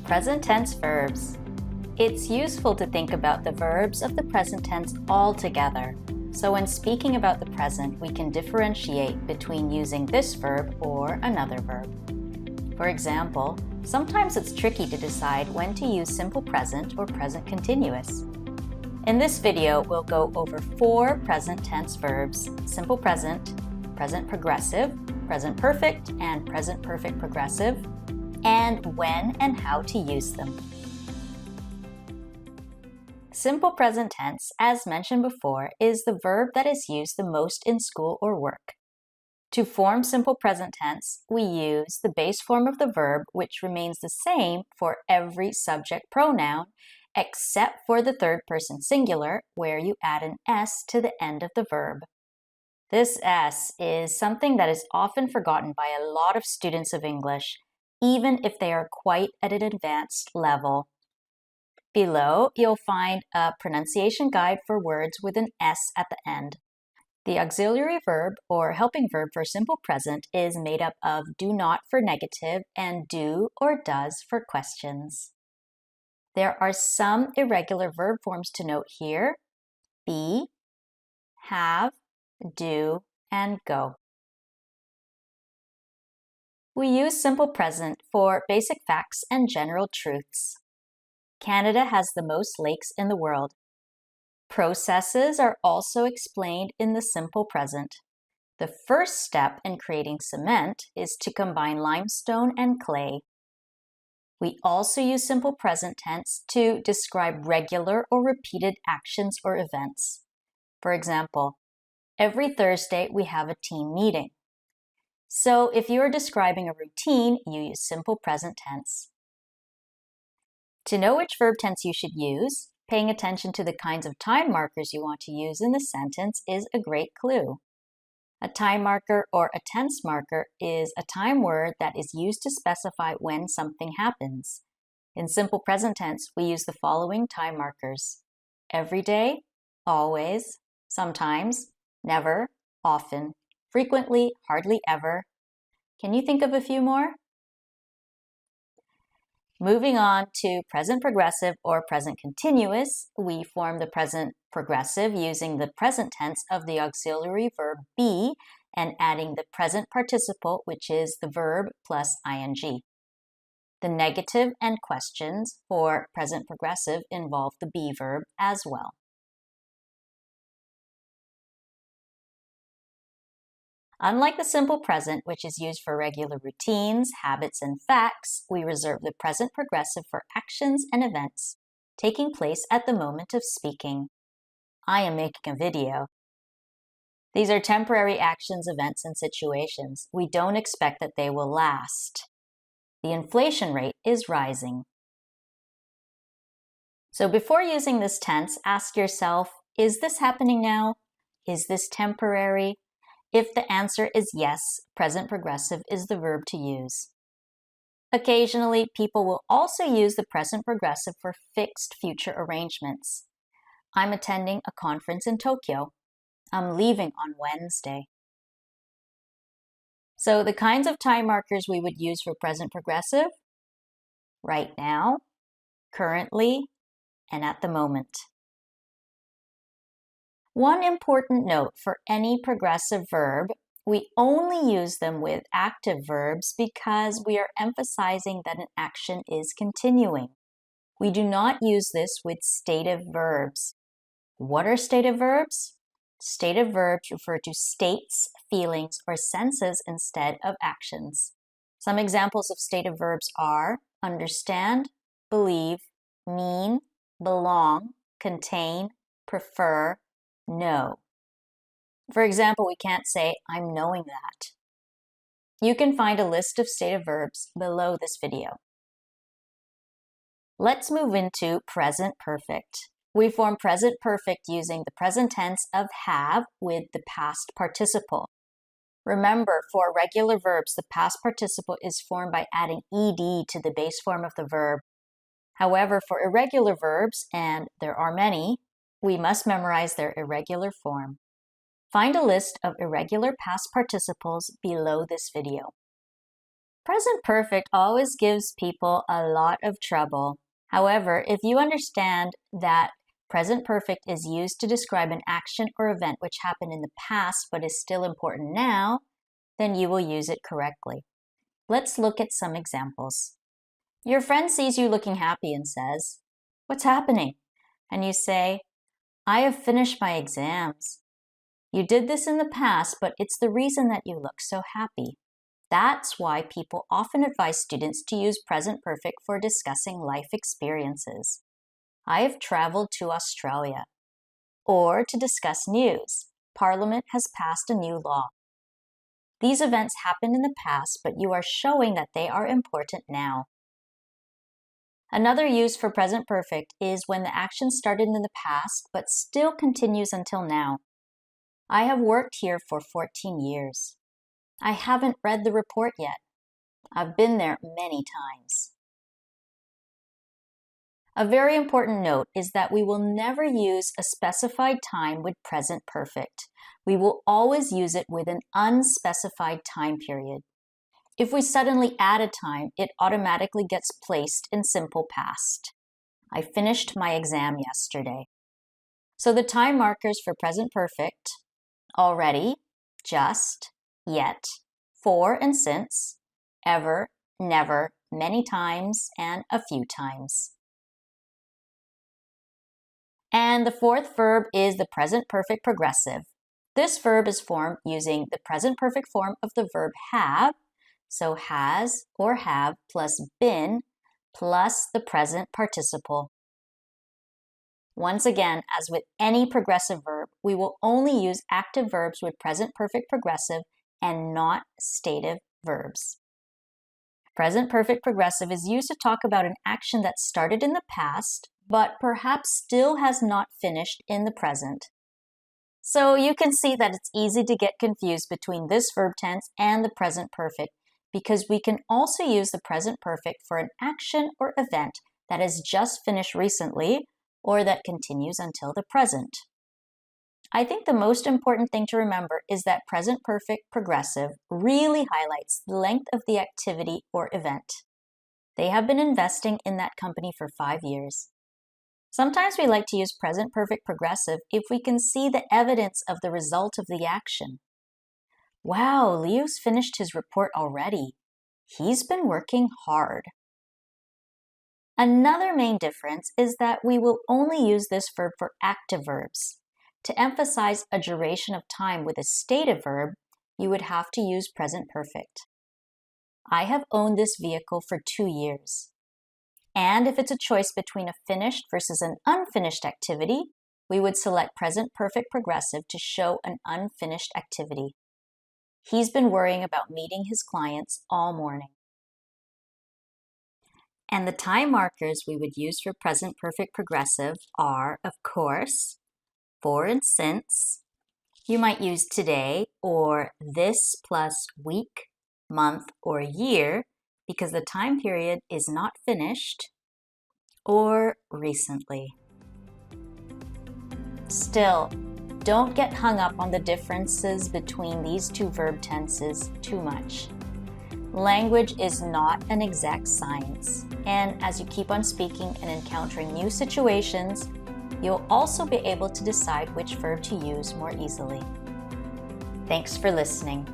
Present tense verbs. It's useful to think about the verbs of the present tense all together. So when speaking about the present, we can differentiate between using this verb or another verb. For example, sometimes it's tricky to decide when to use simple present or present continuous. In this video, we'll go over 4 present tense verbs: simple present, present progressive, present perfect, and present perfect progressive, and when and how to use them. Simple present tense, as mentioned before, is the verb that is used the most in school or work. To form simple present tense, we use the base form of the verb, which remains the same for every subject pronoun, except for the third person singular, where you add an S to the end of the verb. This S is something that is often forgotten by a lot of students of English, even if they are quite at an advanced level. Below, you'll find a pronunciation guide for words with an S at the end. The auxiliary verb or helping verb for simple present is made up of do not for negative and do or does for questions. There are some irregular verb forms to note here: be, have, do, and go. We use simple present for basic facts and general truths. Canada has the most lakes in the world. Processes are also explained in the simple present. The first step in creating cement is to combine limestone and clay. We also use simple present tense to describe regular or repeated actions or events. For example, every Thursday we have a team meeting. So if you are describing a routine, you use simple present tense. To know which verb tense you should use, paying attention to the kinds of time markers you want to use in the sentence is a great clue. A time marker or a tense marker is a time word that is used to specify when something happens. In simple present tense, we use the following time markers: every day, always, sometimes, never, often, frequently, hardly ever. Can you think of a few more? Moving on to present progressive or present continuous, we form the present progressive using the present tense of the auxiliary verb be and adding the present participle, which is the verb plus ing. The negative and questions for present progressive involve the be verb as well. Unlike the simple present, which is used for regular routines, habits, and facts, we reserve the present progressive for actions and events taking place at the moment of speaking. I am making a video. These are temporary actions, events, and situations. We don't expect that they will last. The inflation rate is rising. So before using this tense, ask yourself, is this happening now? Is this temporary? If the answer is yes, present progressive is the verb to use. Occasionally, people will also use the present progressive for fixed future arrangements. I'm attending a conference in Tokyo. I'm leaving on Wednesday. So the kinds of time markers we would use for present progressive: right now, currently, and at the moment. One important note for any progressive verb: we only use them with active verbs because we are emphasizing that an action is continuing. We do not use this with stative verbs. What are stative verbs? Stative verbs refer to states, feelings, or senses instead of actions. Some examples of stative verbs are understand, believe, mean, belong, contain, prefer, know. For example, we can't say, I'm knowing that. You can find a list of stative verbs below this video. Let's move into present perfect. We form present perfect using the present tense of have with the past participle. Remember, for regular verbs, the past participle is formed by adding ed to the base form of the verb. However, for irregular verbs, and there are many, we must memorize their irregular form. Find a list of irregular past participles below this video. Present perfect always gives people a lot of trouble. However, if you understand that present perfect is used to describe an action or event which happened in the past but is still important now, then you will use it correctly. Let's look at some examples. Your friend sees you looking happy and says, "What's happening?" And you say, "I have finished my exams." You did this in the past, but it's the reason that you look so happy. That's why people often advise students to use present perfect for discussing life experiences. I have traveled to Australia. Or to discuss news. Parliament has passed a new law. These events happened in the past, but you are showing that they are important now. Another use for present perfect is when the action started in the past, but still continues until now. I have worked here for 14 years. I haven't read the report yet. I've been there many times. A very important note is that we will never use a specified time with present perfect. We will always use it with an unspecified time period. If we suddenly add a time, it automatically gets placed in simple past. I finished my exam yesterday. So the time markers for present perfect: already, just, yet, for and since, ever, never, many times, and a few times. And the fourth verb is the present perfect progressive. This verb is formed using the present perfect form of the verb have, so has or have plus been plus the present participle. Once again, as with any progressive verb, we will only use active verbs with present perfect progressive and not stative verbs. Present perfect progressive is used to talk about an action that started in the past, but perhaps still has not finished in the present. So you can see that it's easy to get confused between this verb tense and the present perfect, because we can also use the present perfect for an action or event that has just finished recently or that continues until the present. I think the most important thing to remember is that present perfect progressive really highlights the length of the activity or event. They have been investing in that company for 5 years. Sometimes we like to use present perfect progressive if we can see the evidence of the result of the action. Wow, Leo's finished his report already. He's been working hard. Another main difference is that we will only use this verb for active verbs. To emphasize a duration of time with a stative verb, you would have to use present perfect. I have owned this vehicle for 2 years. And if it's a choice between a finished versus an unfinished activity, we would select present perfect progressive to show an unfinished activity. He's been worrying about meeting his clients all morning. And the time markers we would use for present perfect progressive are, of course, for and since. You might use today or this plus week, month, or year because the time period is not finished, or recently. Still, don't get hung up on the differences between these two verb tenses too much. Language is not an exact science, and as you keep on speaking and encountering new situations, you'll also be able to decide which verb to use more easily. Thanks for listening.